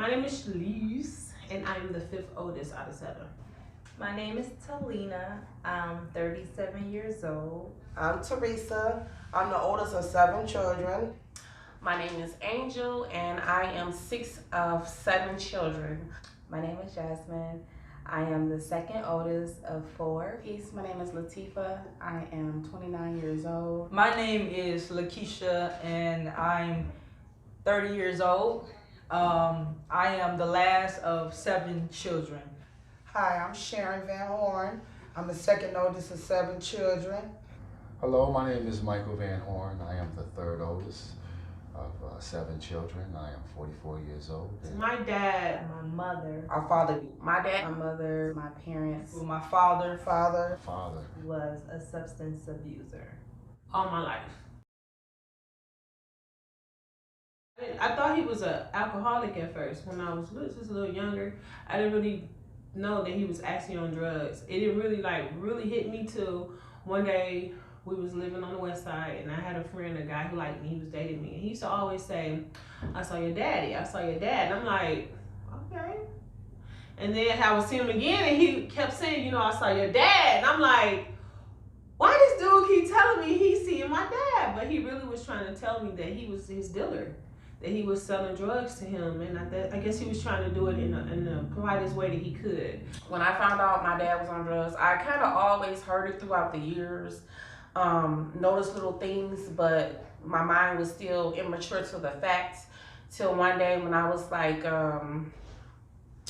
My name is Shalise, and I'm the 5th oldest out of 7. My name is Talina. I'm 37 years old. I'm Teresa. I'm the oldest of 7 children. My name is Angel, and I am 6th of 7 children. My name is Jasmine. I am the 2nd oldest of 4. Peace, my name is Latifa. I am 29 years old. My name is Lakeisha, and I'm 30 years old. I am the last of 7 children. Hi, I'm Sharon Van Horn. I'm the 2nd oldest of 7 children. Hello, my name is Michael Van Horn. I am the 3rd oldest of 7 children. I am 44 years old. My dad, My mother, Our father, My dad, my mother, my parents Well, my father, Father. was a substance abuser. all my life. I thought he was an alcoholic at first. When I was just a little younger, I didn't really know that he was actually on drugs. It didn't really hit me till one day we was living on the west side, and I had a friend, a guy who liked me, he was dating me, and he used to always say, "I saw your daddy, I saw your dad." And I'm like, okay. And then I would see him again, and he kept saying, "I saw your dad." And I'm like, why this dude keep telling me he's seeing my dad? But he really was trying to tell me that he was his dealer, that he was selling drugs to him, and I guess he was trying to do it in the politest way that he could. when I found out my dad was on drugs, I kind of always heard it throughout the years, noticed little things, but my mind was still immature to the facts till one day when I was like, I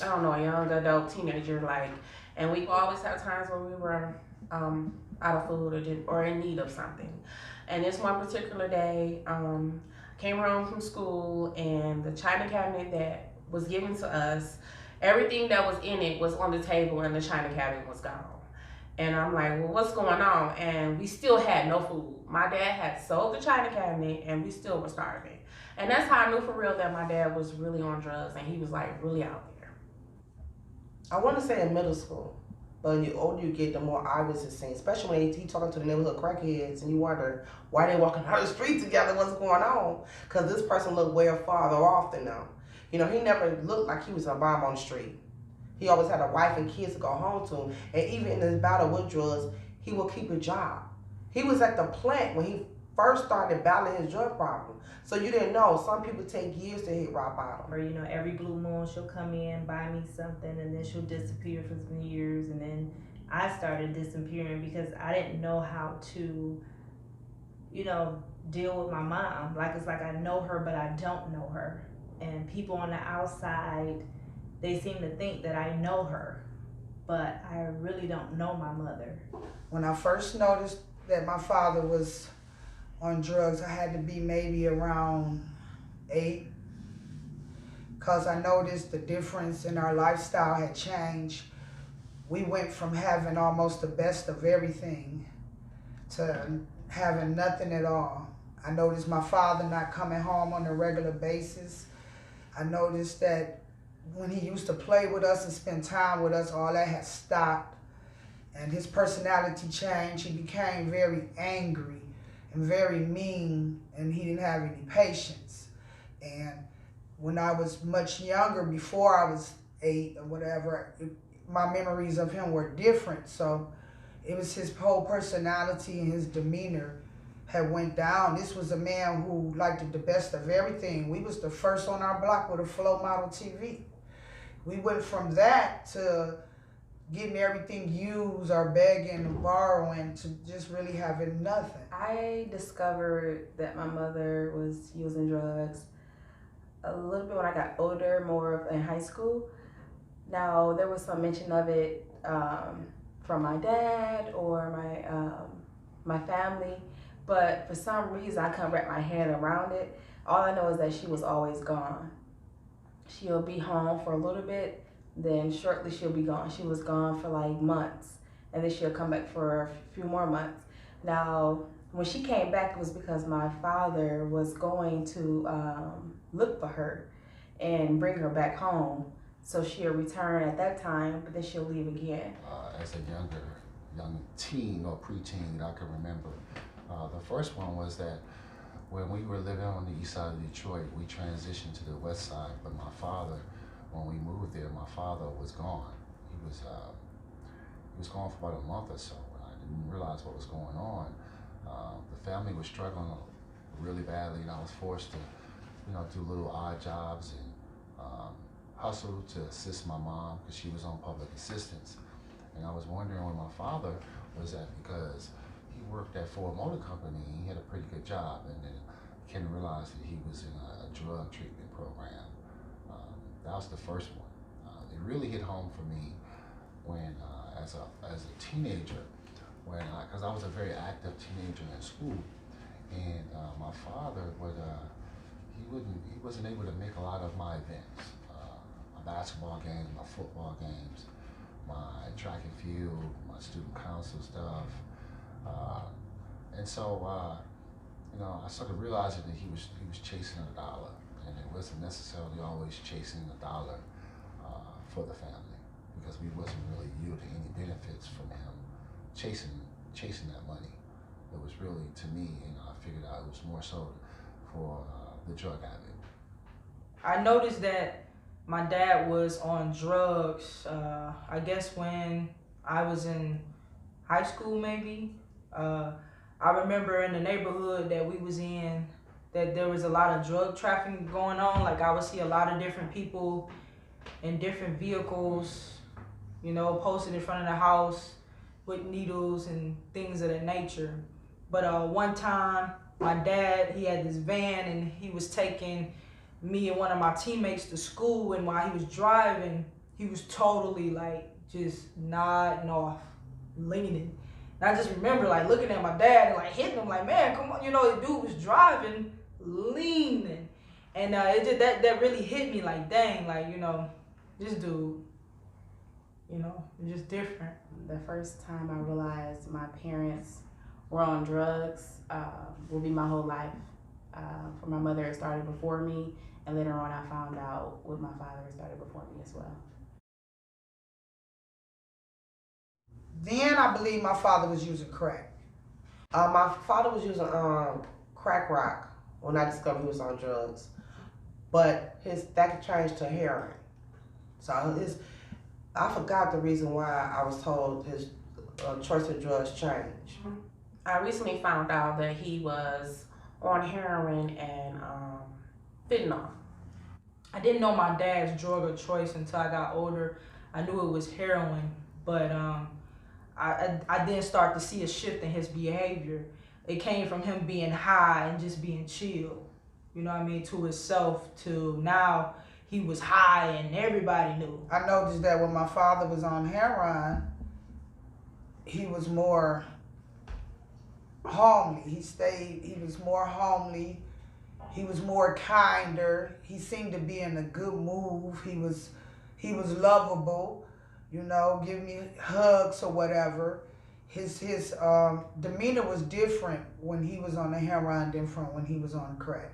don't know, a young adult teenager, and we always have times where we were out of food or in need of something. And this one particular day, came home from school, and the china cabinet that was given to us, everything that was in it was on the table, and the china cabinet was gone. And I'm like, well, what's going on? And we still had no food. My dad had sold the china cabinet, and we still were starving. And that's how I knew for real that my dad was really on drugs, and he was really out there. I want to say in middle school, but the older you get, the more obvious it seems. Especially when he talking to the neighborhood crackheads, and you wonder why they walking down the street together, what's going on? Because this person looked way farther off than them. He never looked like he was a bomb on the street. He always had a wife and kids to go home to, and even in his battle with drugs, he would keep a job. He was at the plant when he first started battling his drug problem. So you didn't know, some people take years to hit rock bottom. Or, every blue moon she'll come in, buy me something, and then she'll disappear for some years. And then I started disappearing because I didn't know how to, deal with my mom. It's like I know her, but I don't know her. And people on the outside, they seem to think that I know her, but I really don't know my mother. When I first noticed that my father was on drugs, I had to be maybe around 8, because I noticed the difference in our lifestyle had changed. We went from having almost the best of everything to having nothing at all. I noticed my father not coming home on a regular basis. I noticed that when he used to play with us and spend time with us, all that had stopped. And his personality changed. He became very angry and very mean, and he didn't have any patience. And when I was much younger, before I was 8 or whatever, my memories of him were different. So it was his whole personality and his demeanor had went down. This was a man who liked the best of everything. We was the first on our block with a flow model TV. We went from that to getting everything used or begging or borrowing to just really having nothing. I discovered that my mother was using drugs a little bit when I got older, more in high school. Now, there was some mention of it from my dad or my family, but for some reason I couldn't wrap my head around it. All I know is that she was always gone. She'll be home for a little bit, then shortly she'll be gone. She was gone for months, and then she'll come back for a few more months. Now, when she came back, it was because my father was going to look for her and bring her back home. So she'll return at that time, but then she'll leave again. As a young teen or preteen, I can remember. The first one was that when we were living on the east side of Detroit, we transitioned to the west side, but my father when we moved there, my father was gone. He was gone for about a month or so, and I didn't realize what was going on. The family was struggling really badly, and I was forced to, do little odd jobs and hustle to assist my mom because she was on public assistance. And I was wondering where my father was at because he worked at Ford Motor Company. He had a pretty good job, and then I came to realize that he was in a drug treatment program. That was the first one. It really hit home for me when, as a teenager, because I was a very active teenager in school, and my father he wasn't able to make a lot of my events, my basketball games, my football games, my track and field, my student council stuff, and so I started realizing that he was chasing a dollar, and it wasn't necessarily always chasing a dollar for the family, because we wasn't really yielding any benefits from him chasing that money. It was really, to me, I figured out it was more so for the drug habit. I noticed that my dad was on drugs, I guess when I was in high school maybe. I remember in the neighborhood that we was in that there was a lot of drug trafficking going on. Like I would see a lot of different people in different vehicles, posted in front of the house with needles and things of that nature. But one time my dad, he had this van and he was taking me and one of my teammates to school, and while he was driving, he was totally like just nodding off, leaning. And I just remember like looking at my dad and like hitting him like, man, come on, the dude was driving, leaning. And it just that really hit me like, dang, like, this dude, it's just different. The first time I realized my parents were on drugs will be my whole life. For my mother, it started before me, and later on I found out with my father, it started before me as well. Then I believe my father was using crack. My father was using crack rock when I discovered he was on drugs, but that changed to heroin. So I forgot the reason why I was told his choice of drugs changed. I recently found out that he was on heroin and fentanyl. I didn't know my dad's drug of choice until I got older. I knew it was heroin, but I didn't start to see a shift in his behavior. It came from him being high and just being chill, to himself, to now he was high and everybody knew. I noticed that when my father was on heroin, he was more homely. He was more homely. He was more kinder. He seemed to be in a good mood. He was lovable, give me hugs or whatever. His demeanor was different when he was on the heroin than from when he was on crack.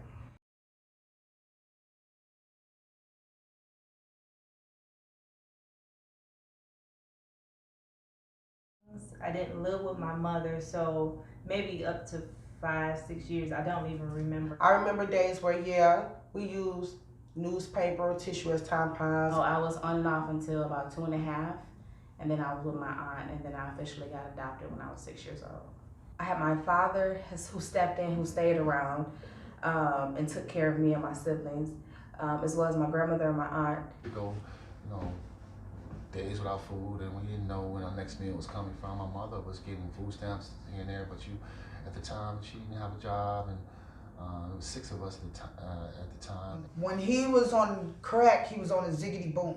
I didn't live with my mother, so maybe up to 5-6 years, I don't even remember. I remember days where, we used newspaper, tissue as tampons. Oh, I was on and off until about 2.5, and then I was with my aunt, and then I officially got adopted when I was 6 years old. I had my father who stepped in, who stayed around and took care of me and my siblings, as well as my grandmother and my aunt. We go, days without food, and we didn't know when our next meal was coming from. My mother was getting food stamps here and there, but at the time, she didn't have a job, and there was 6 of us at the time. When he was on crack, he was on a ziggity boom.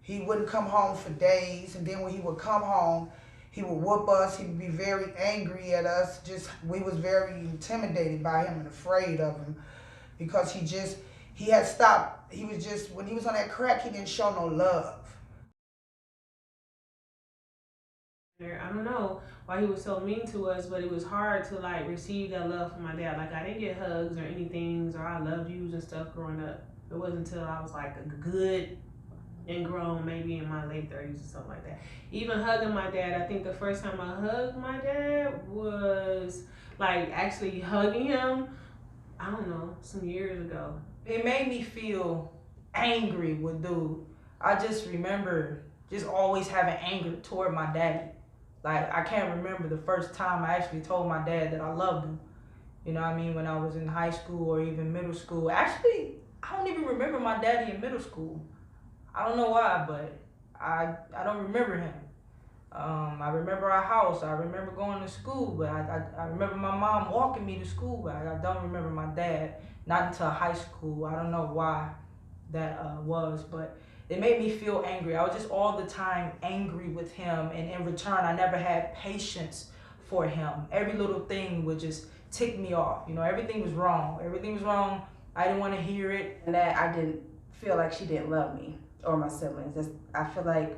He wouldn't come home for days, and then when he would come home, he would whoop us. He would be very angry at us. We was very intimidated by him and afraid of him, because he had stopped. When he was on that crack, he didn't show no love. I don't know why he was so mean to us, but it was hard to receive that love from my dad. I didn't get hugs or anything, or I loved yous and stuff growing up. It wasn't until I was a good and grown, maybe in my late 30s or something like that. Even hugging my dad, I think the first time I hugged my dad was actually hugging him, I don't know, some years ago. It made me feel angry with dude. I just remember just always having anger toward my daddy. Like, I can't remember the first time I actually told my dad that I loved him. You know what I mean? When I was in high school or even middle school. Actually, I don't even remember my daddy in middle school. I don't know why, but I don't remember him. I remember our house. I remember going to school, but I remember my mom walking me to school, but I don't remember my dad. Not until high school. I don't know why that was, but it made me feel angry. I was just all the time angry with him, and in return, I never had patience for him. Every little thing would just tick me off. You know, everything was wrong. Everything was wrong. I didn't want to hear it. And that I didn't feel like she didn't love me or my siblings. I feel like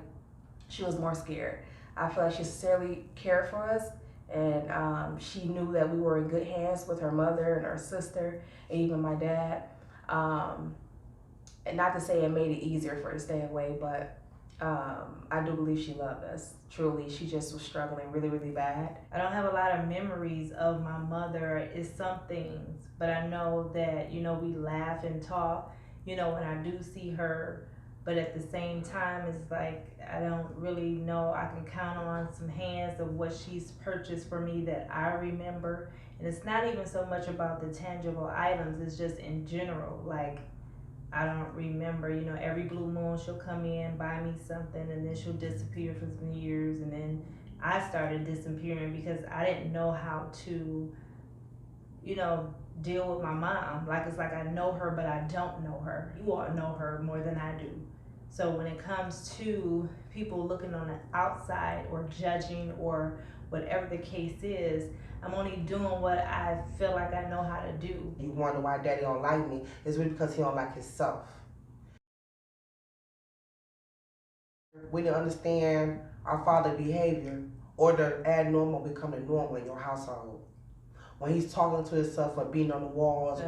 she was more scared. I feel like she sincerely cared for us, and she knew that we were in good hands with her mother and her sister, and even my dad. And not to say it made it easier for her to stay away, but I do believe she loved us. Truly, she just was struggling really, really bad. I don't have a lot of memories of my mother. It's some things, but I know that, you know, we laugh and talk, you know, when I do see her. But at the same time, it's like I don't really know. I can count on some hands of what she's purchased for me that I remember. And it's not even so much about the tangible items. It's just in general. Like, I don't remember, you know, every blue moon she'll come in, buy me something, and then she'll disappear for some years. And then I started disappearing because I didn't know how to, you know, deal with my mom. Like, it's like I know her, but I don't know her. You all know her more than I do. So when it comes to people looking on the outside or judging or whatever the case is, I'm only doing what I feel like I know how to do. You wonder why daddy don't like me. It's really because he don't like himself. We didn't understand our father's behavior or the abnormal becoming normal in your household. When he's talking to himself or beating on the walls.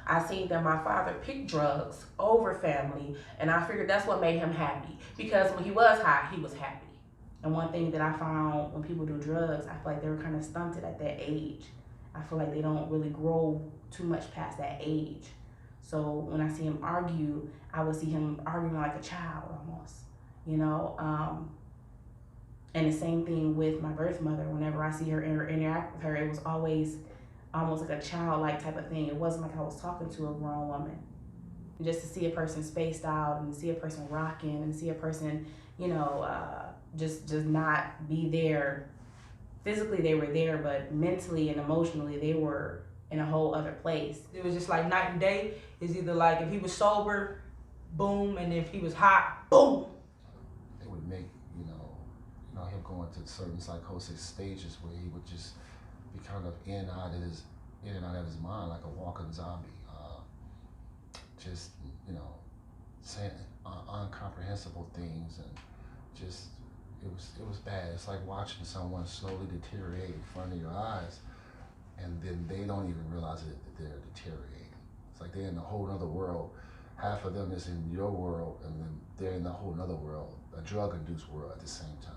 I seen that my father picked drugs over family, and I figured that's what made him happy. Because when he was high, he was happy. And one thing that I found when people do drugs, I feel like they were kind of stunted at that age. I feel like they don't really grow too much past that age. So when I see him argue, I would see him arguing like a child almost, you know. And the same thing with my birth mother. Whenever I see her interact with her, it was always almost like a childlike type of thing. It wasn't like I was talking to a grown woman. Just to see a person spaced out and see a person rocking and see a person, you know, just not be there. Physically they were there, but mentally and emotionally they were in a whole other place. It was just like night and day. It's either like if he was sober, boom, and if he was hot, boom. It would make, you know, him going to certain psychosis stages where he would just be kind of in and out of his mind like a walking zombie. Just, you know, saying incomprehensible things, and just it was bad. It's like watching someone slowly deteriorate in front of your eyes, and then they don't even realize that they're deteriorating. It's like they're in a whole other world. Half of them is in your world, and then they're in a whole other world, a drug-induced world at the same time.